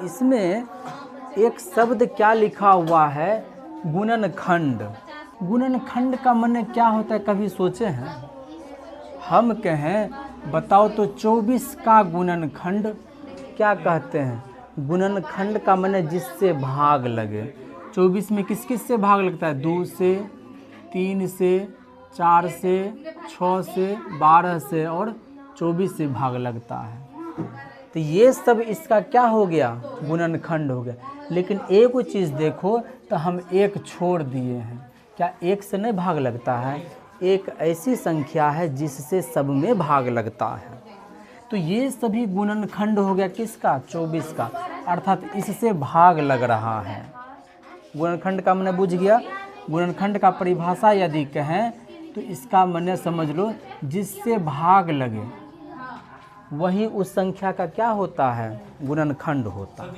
इसमें एक शब्द क्या लिखा हुआ है, गुणनखंड। गुणनखंड का माने क्या होता है, कभी सोचे हैं? हम कहें बताओ तो 24 का गुणनखंड क्या कहते हैं? गुणनखंड का माने जिससे भाग लगे। 24 में किस किस से भाग लगता है? 2 से, 3 से, 4 से, 6 से, 12 से और 24 से भाग लगता है। तो ये सब इसका क्या हो गया? गुणनखंड हो गया। लेकिन एक चीज़ देखो तो हम एक छोड़ दिए हैं। क्या एक से नहीं भाग लगता है? एक ऐसी संख्या है जिससे सब में भाग लगता है। तो ये सभी गुणनखंड हो गया किसका? 24 का, अर्थात इससे भाग लग रहा है। गुणनखंड का मैंने बुझ गया। गुणनखंड का परिभाषा यदि कहें तो इसका मैंने समझ लो जिससे भाग लगे वही उस संख्या का क्या होता है? गुणनखंड होता है।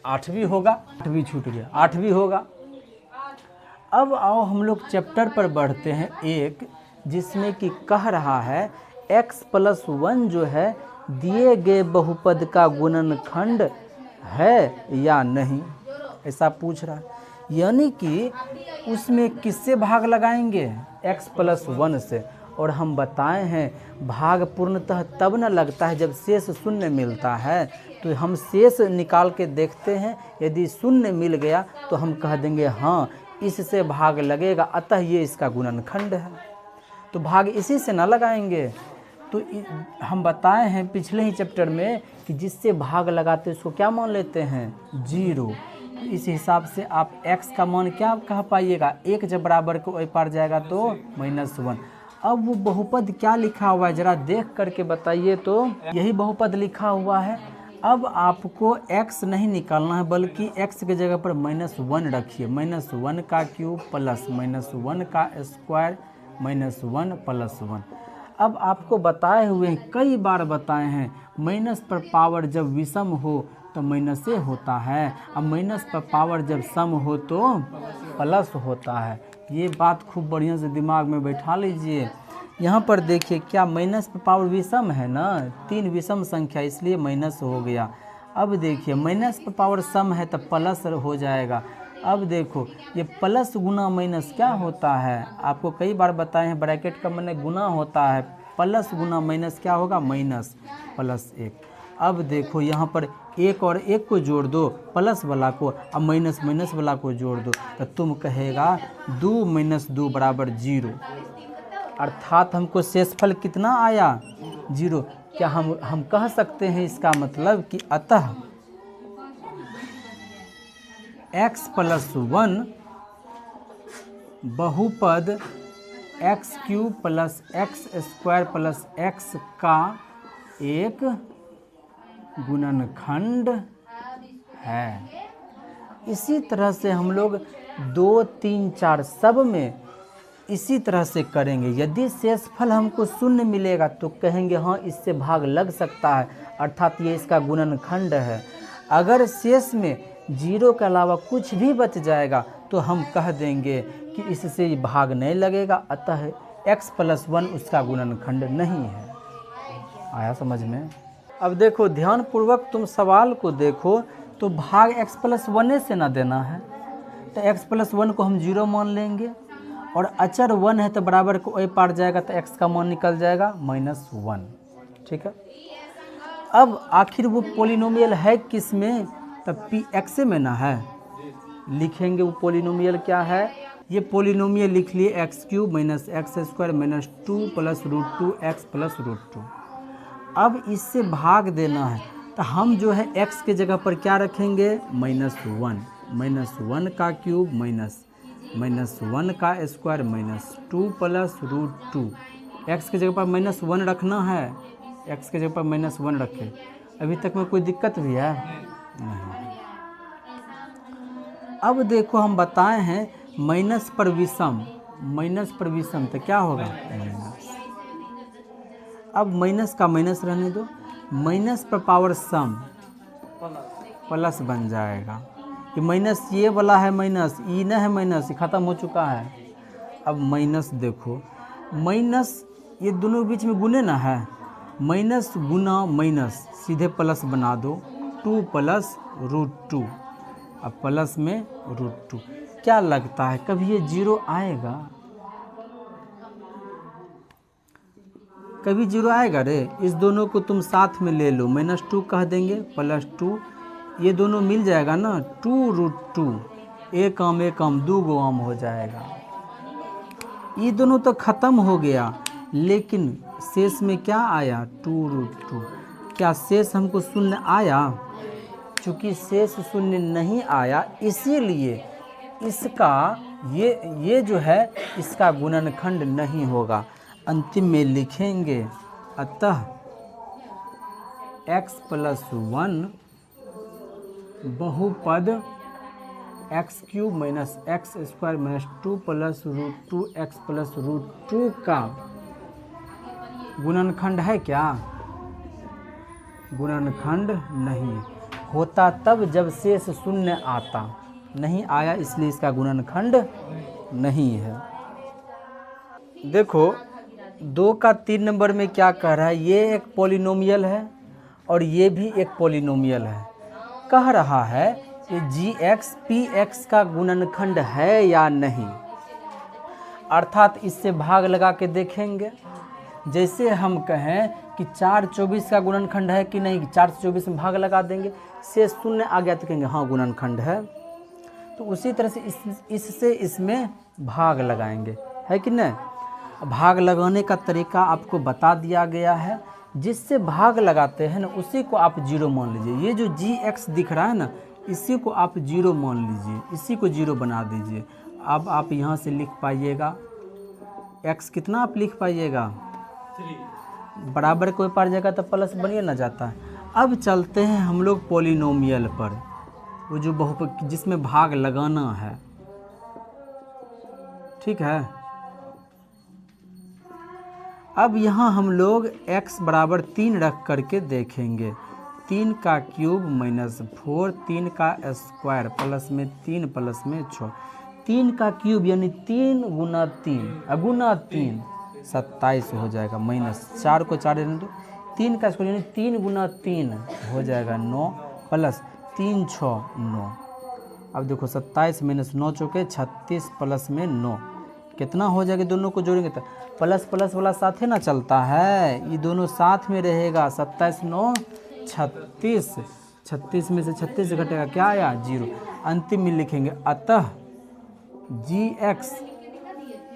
8 होगा, 8 छूट गया, 8 होगा। अब आओ हम लोग चैप्टर पर बढ़ते हैं, एक जिसमें कि कह रहा है x+1 जो है दिए गए बहुपद का गुणनखंड है या नहीं, ऐसा पूछ रहा है। यानी कि उसमें किससे भाग लगाएंगे? x+1 से। और हम बताए हैं भाग पूर्णतः तब न लगता है जब शेष शून्य मिलता है। तो हम शेष निकाल के देखते हैं, यदि शून्य मिल गया तो हम कह देंगे हाँ इससे भाग लगेगा, अतः ये इसका गुणनखंड है। तो भाग इसी से ना लगाएंगे। तो हम बताए हैं पिछले ही चैप्टर में कि जिससे भाग लगाते उसको क्या मान लेते हैं? 0। तो इस हिसाब से आप x का मान क्या कह पाइएगा? 1 जब बराबर को ओर पार जाएगा तो -1। अब वो बहुपद क्या लिखा हुआ है जरा देख करके बताइए। तो यही बहुपद लिखा हुआ है। अब आपको x नहीं निकालना है बल्कि x के जगह पर -1 रखिए। -1 का क्यूब प्लस -1 का स्क्वायर -1 + 1। अब आपको बताए हुए हैं, कई बार बताए हैं, माइनस पर पावर जब विषम हो तो माइनस से होता है, अब माइनस पर पावर जब सम हो तो प्लस होता है। ये बात खूब बढ़िया से दिमाग में बैठा लीजिए। यहाँ पर देखिए क्या माइनस पर पावर विषम है ना, 3 विषम संख्या इसलिए माइनस हो गया। अब देखिए माइनस पर पावर सम है तो प्लस हो जाएगा। अब देखो ये प्लस गुना माइनस क्या होता है? आपको कई बार बताए हैं ब्रैकेट का माने गुना होता है। प्लस गुना माइनस क्या होगा? माइनस +1। अब देखो यहाँ पर 1 और 1 को जोड़ दो प्लस वाला को, अब माइनस माइनस वाला को जोड़ दो तो तुम कहेगा 2 - 2 = 0। अर्थात हमको शेषफल कितना आया? 0। क्या हम कह सकते हैं इसका मतलब कि अतः x+1 बहुपद x³ + x² + x का एक गुणनखंड है। इसी तरह से हम लोग 2, 3, 4 सब में इसी तरह से करेंगे। यदि शेषफल हमको 0 मिलेगा तो कहेंगे हाँ इससे भाग लग सकता है, अर्थात ये इसका गुणनखंड है। अगर शेष में 0 के अलावा कुछ भी बच जाएगा तो हम कह देंगे कि इससे भाग नहीं लगेगा, अतः x+1 उसका गुणनखंड नहीं है। आया समझ में? अब देखो ध्यानपूर्वक तुम सवाल को देखो तो भाग x+1 से ना देना है, तो x+1 को हम 0 मान लेंगे और अचर 1 है तो बराबर को ओर पार जाएगा तो x का मान निकल जाएगा -1। ठीक है। अब आखिर वो पोलिनोमियल है किस में? तब px में ना है, लिखेंगे वो पोलिनोमियल क्या है। ये पोलिनोमियल लिख लिए x³ - x² - 2 + √2x + √2। अब इससे भाग देना है तो हम जो है x के जगह पर क्या रखेंगे? -1। -1 का क्यूब -1 का स्क्वायर -2 + √2। x के जगह पर -1 रखना है, x के जगह पर -1 रखें। अभी तक में कोई दिक्कत भी है? नहीं। अब देखो हम बताए हैं माइनस पर विषम तो क्या होगा? माइनस। अब माइनस का माइनस रहने दो, माइनस पर पावर सम प्लस बन जाएगा। ये माइनस ये वाला है, माइनस ई न है, माइनस ख़त्म हो चुका है। अब माइनस देखो, माइनस ये दोनों के बीच में गुने ना है, माइनस गुना माइनस सीधे प्लस बना दो 2 प्लस √2, अब प्लस में √2। क्या लगता है कभी ये 0 आएगा? कभी 0 आएगा रे? इस दोनों को तुम साथ में ले लो, -2 कह देंगे, +2, ये दोनों मिल जाएगा ना, 2√2, एक आम 2 आम हो जाएगा। ये दोनों तो ख़त्म हो गया, लेकिन शेष में क्या आया? 2√2। क्या शेष हमको शून्य आया? चूँकि शेष शून्य नहीं आया, इसीलिए इसका ये जो है इसका गुणनखंड नहीं होगा। अंतिम में लिखेंगे अतः x+1 बहुपद x³ - x² - 2 + √2x + √2 का गुणनखंड है क्या? गुणनखंड नहीं होता, तब जब शेष शून्य आता, नहीं आया इसलिए इसका गुणनखंड नहीं है। देखो 2 का 3 नंबर में क्या कह रहा है? ये एक पॉलिनोमियल है और ये भी एक पॉलिनोमियल है। कह रहा है कि gx px का गुणनखंड है या नहीं, अर्थात इससे भाग लगा के देखेंगे। जैसे हम कहें कि 4/24 का गुणनखंड है कि नहीं, 4 से 24 में भाग लगा देंगे, से शून्य आ गया तो कहेंगे हाँ गुणनखंड है। तो उसी तरह से इससे इसमें भाग लगाएंगे, है कि नहीं? भाग लगाने का तरीका आपको बता दिया गया है। जिससे भाग लगाते हैं ना उसी को आप 0 मान लीजिए। ये जो gx दिख रहा है ना, इसी को आप 0 मान लीजिए, इसी को 0 बना दीजिए। अब आप यहाँ से लिख पाइएगा x कितना आप लिख पाइएगा? 3 बराबर कोई पार जाएगा तो प्लस बनिए ना जाता है। अब चलते हैं हम लोग पॉलिनोमियल पर, वो जो जिसमें भाग लगाना है, ठीक है। अब यहाँ हम लोग x बराबर 3 रख करके देखेंगे। 3 का क्यूब -4, 3 का स्क्वायर प्लस में 3 प्लस में 6, 3 का क्यूब यानी 3 गुना 3 27 हो जाएगा, -4 को 4 तो 3 का स्क्वायर यानी 3 गुना 3 हो जाएगा 9, प्लस 3 6 9। अब देखो 27 - 9 चौके 36 प्लस में 9 कितना हो जाएगा? दोनों को जोड़ेंगे तो प्लस प्लस वाला साथ ही ना चलता है, ये दोनों साथ में रहेगा। 27 9 36, 36 में से 36 घटेगा, क्या आया? 0। अंतिम में लिखेंगे अतः gx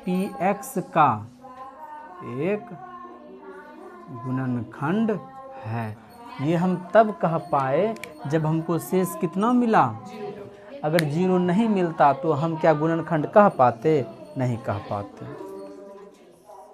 px का एक गुणनखंड है। ये हम तब कह पाए जब हमको शेष कितना मिला। अगर 0 नहीं मिलता तो हम क्या गुणनखंड कह पाते? नहीं कह पाते।